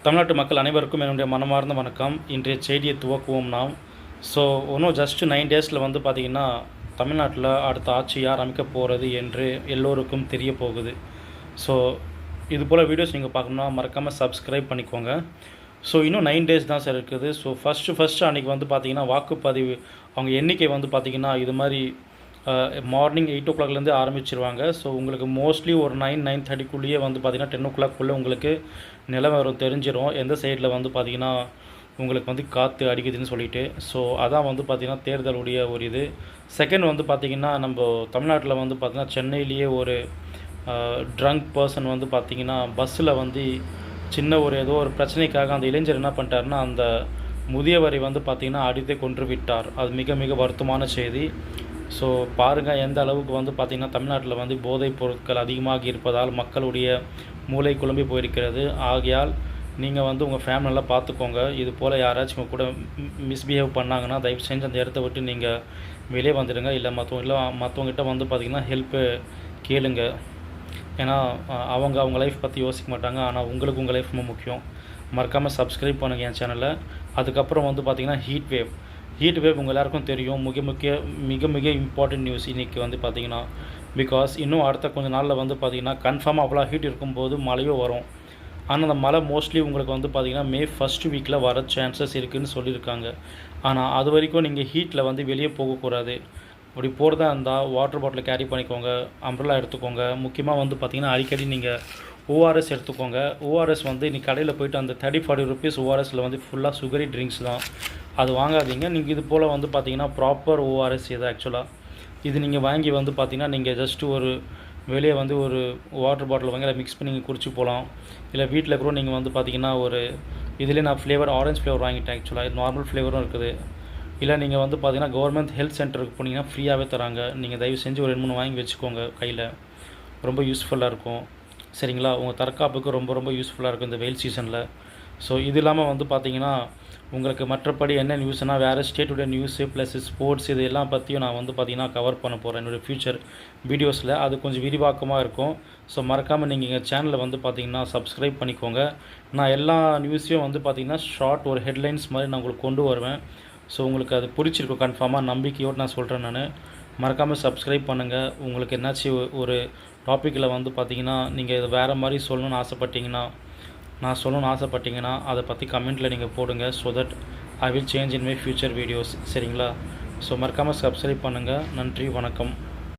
தமிழ்நாட்டு மக்கள் அனைவருக்கும் என்னுடைய மனமார்ந்த வணக்கம். இன்றைய செய்தியை துவக்குவோம் நாம். ஸோ இன்னும் ஜஸ்ட் 9 டேஸில் வந்து பார்த்திங்கன்னா தமிழ்நாட்டில் அடுத்த ஆட்சி யார் அமைக்க போகிறது என்று எல்லோருக்கும் தெரிய போகுது. ஸோ இது போல் வீடியோஸ் நீங்கள் பார்க்கணுன்னா மறக்காமல் சப்ஸ்கிரைப் பண்ணிக்கோங்க. ஸோ இன்னும் 9 டேஸ் தான் சார் இருக்குது. ஸோ ஃபஸ்ட்டு அன்றைக்கி வந்து பார்த்திங்கன்னா வாக்குப்பதிவு அவங்க எண்ணிக்கை வந்து பார்த்திங்கன்னா இது மாதிரி மார்னிங் 8 o'clockலேருந்து ஆரம்பிச்சிருவாங்க. ஸோ உங்களுக்கு மோஸ்ட்லி ஒரு 9-9:30க்குள்ளேயே வந்து பார்த்திங்கன்னா 10 o'clockக்குள்ளே உங்களுக்கு நிலவரம் தெரிஞ்சிடும் எந்த சைடில் வந்து பார்த்திங்கன்னா உங்களுக்கு வந்து காற்று அடிக்குதுன்னு சொல்லிட்டு. ஸோ அதான் வந்து பார்த்திங்கன்னா தேர்தலுடைய ஒரு இது. செகண்ட் வந்து பார்த்திங்கன்னா நம்ம தமிழ்நாட்டில் வந்து பார்த்திங்கன்னா சென்னையிலேயே ஒரு ட்ரங்க் பர்சன் வந்து பார்த்திங்கன்னா பஸ்ஸில் வந்து சின்ன ஒரு ஏதோ ஒரு பிரச்சனைக்காக அந்த இளைஞர் என்ன பண்ணிட்டாருன்னா அந்த முதியவரை வந்து பார்த்திங்கன்னா அடித்தே கொன்று விட்டார். அது மிக மிக வருத்தமான செய்தி. ஸோ பாருங்கள் எந்த அளவுக்கு வந்து பார்த்திங்கன்னா தமிழ்நாட்டில் வந்து போதைப் பொருட்கள் அதிகமாக இருப்பதால் மக்களுடைய மூளை குழம்பி போயிருக்கிறது. ஆகையால் நீங்கள் வந்து உங்கள் ஃபேமிலியெல்லாம் பார்த்துக்கோங்க. இது போல் யாராச்சும் கூட மிஸ்பிஹேவ் பண்ணாங்கன்னா தயவு செஞ்சு அந்த இடத்த விட்டு நீங்கள் வெளியே வந்துடுங்க. இல்லை மற்றவங்ககிட்ட வந்து பார்த்திங்கன்னா ஹெல்ப்பு கேளுங்க. ஏன்னா அவங்க லைஃப் பற்றி யோசிக்க மாட்டாங்க. ஆனால் உங்களுக்கு உங்கள் லைஃப் ரொம்ப முக்கியம். மறக்காமல் சப்ஸ்கிரைப் பண்ணுங்கள் என் சேனலை. அதுக்கப்புறம் வந்து பார்த்திங்கன்னா ஹீட் வேவ் உங்கள் எல்லாருக்கும் தெரியும். மிக மிக இம்பார்ட்டன்ட் நியூஸ் இன்றைக்கி வந்து பார்த்திங்கன்னா. பிகாஸ் இன்னும் அடுத்த கொஞ்சம் நாளில் வந்து பார்த்திங்கன்னா கன்ஃபார்மாக அவ்வளோ ஹீட் இருக்கும்போது மழையும் வரும். ஆனால் அந்த மழை மோஸ்ட்லி உங்களுக்கு வந்து பார்த்திங்கன்னா May 1st வீக்கில் வர சான்சஸ் இருக்குதுன்னு சொல்லியிருக்காங்க. ஆனால் அது வரைக்கும் நீங்கள் ஹீட்டில் வந்து வெளியே போகக்கூடாது. அப்படி போகிறதா இருந்தால் வாட்டர் பாட்டில் கேரி பண்ணிக்கோங்க, அம்ப்ரெல்லா எடுத்துக்கோங்க. முக்கியமாக வந்து பார்த்திங்கன்னா அடிக்கடி நீங்கள் ஓஆர்எஸ் எடுத்துக்கோங்க. ஓஆர்எஸ் வந்து இன்றைக்கி கடையில் போய்ட்டு அந்த 30-40 rupees ஓஆர்எஸில் வந்து ஃபுல்லாக சுகரி ட்ரிங்க்ஸ் தான். அது வாங்காதீங்க. நீங்கள் இது போல் வந்து பார்த்திங்கன்னா ப்ராப்பர் ஓஆர்எஸ் இது ஆக்சுவலாக இது நீங்கள் வாங்கி வந்து பார்த்திங்கன்னா நீங்கள் ஜஸ்ட்டு ஒரு வெளியே வந்து ஒரு வாட்டர் பாட்டில் வாங்கி அதை மிக்ஸ் பண்ணி நீங்கள் குடிச்சு போகலாம். இல்லை வீட்டில் கூட நீங்கள் வந்து பார்த்திங்கன்னா ஒரு இதிலே நான் ஃப்ளேவர் ஆரஞ்ச் ஃப்ளேவர் வாங்கிட்டேன். ஆக்சுவலாக இது நார்மல் ஃப்ளேவரும் இருக்குது. இல்லை நீங்கள் வந்து பார்த்திங்கன்னா கவர்மெண்ட் ஹெல்த் சென்டருக்கு போனீங்கன்னா ஃப்ரீயாகவே தராங்க. நீங்கள் தயவு செஞ்சு ஒரு 2-3 வாங்கி வச்சுக்கோங்க கையில். ரொம்ப யூஸ்ஃபுல்லாக இருக்கும். சரிங்களா? உங்கள் தற்காப்புக்கு ரொம்ப ரொம்ப யூஸ்ஃபுல்லாக இருக்கும் இந்த வெயில் சீசனில். ஸோ இது இல்லாமல் வந்து பார்த்திங்கன்னா உங்களுக்கு மற்றபடி என்ன நியூஸ்னால் வேறு ஸ்டேட்டுடைய நியூஸு ப்ளஸ் ஸ்போர்ட்ஸ் இது எல்லாம் பற்றியும் நான் வந்து பார்த்திங்கன்னா கவர் பண்ண போகிறேன் என்னுடைய ஃப்யூச்சர் வீடியோஸில். அது கொஞ்சம் விரிவாக்கமாக இருக்கும். ஸோ மறக்காமல் நீங்கள் எங்கள் சேனலில் வந்து பார்த்திங்கன்னா சப்ஸ்கிரைப் பண்ணிக்கோங்க. நான் எல்லா நியூஸையும் வந்து பார்த்திங்கன்னா ஷார்ட் ஒரு ஹெட்லைன்ஸ் மாதிரி நான் உங்களுக்கு கொண்டு வருவேன். ஸோ உங்களுக்கு அது பிடிச்சிருக்கும் கன்ஃபார்மாக நம்பிக்கையோடு நான் சொல்கிறேன். நான் மறக்காமல் சப்ஸ்கிரைப் பண்ணுங்கள். உங்களுக்கு என்னாச்சும் ஒரு டாப்பிக்கில் வந்து பார்த்திங்கன்னா நீங்கள் இது வேறு மாதிரி சொல்லணும்னு ஆசைப்பட்டீங்கன்னா அதை பற்றி கமெண்ட்டில் நீங்கள் போடுங்க. So that I will change in my future videos. சரிங்களா? ஸோ மறக்காமல் சப்ஸ்கிரைப் பண்ணுங்கள். நன்றி, வணக்கம்.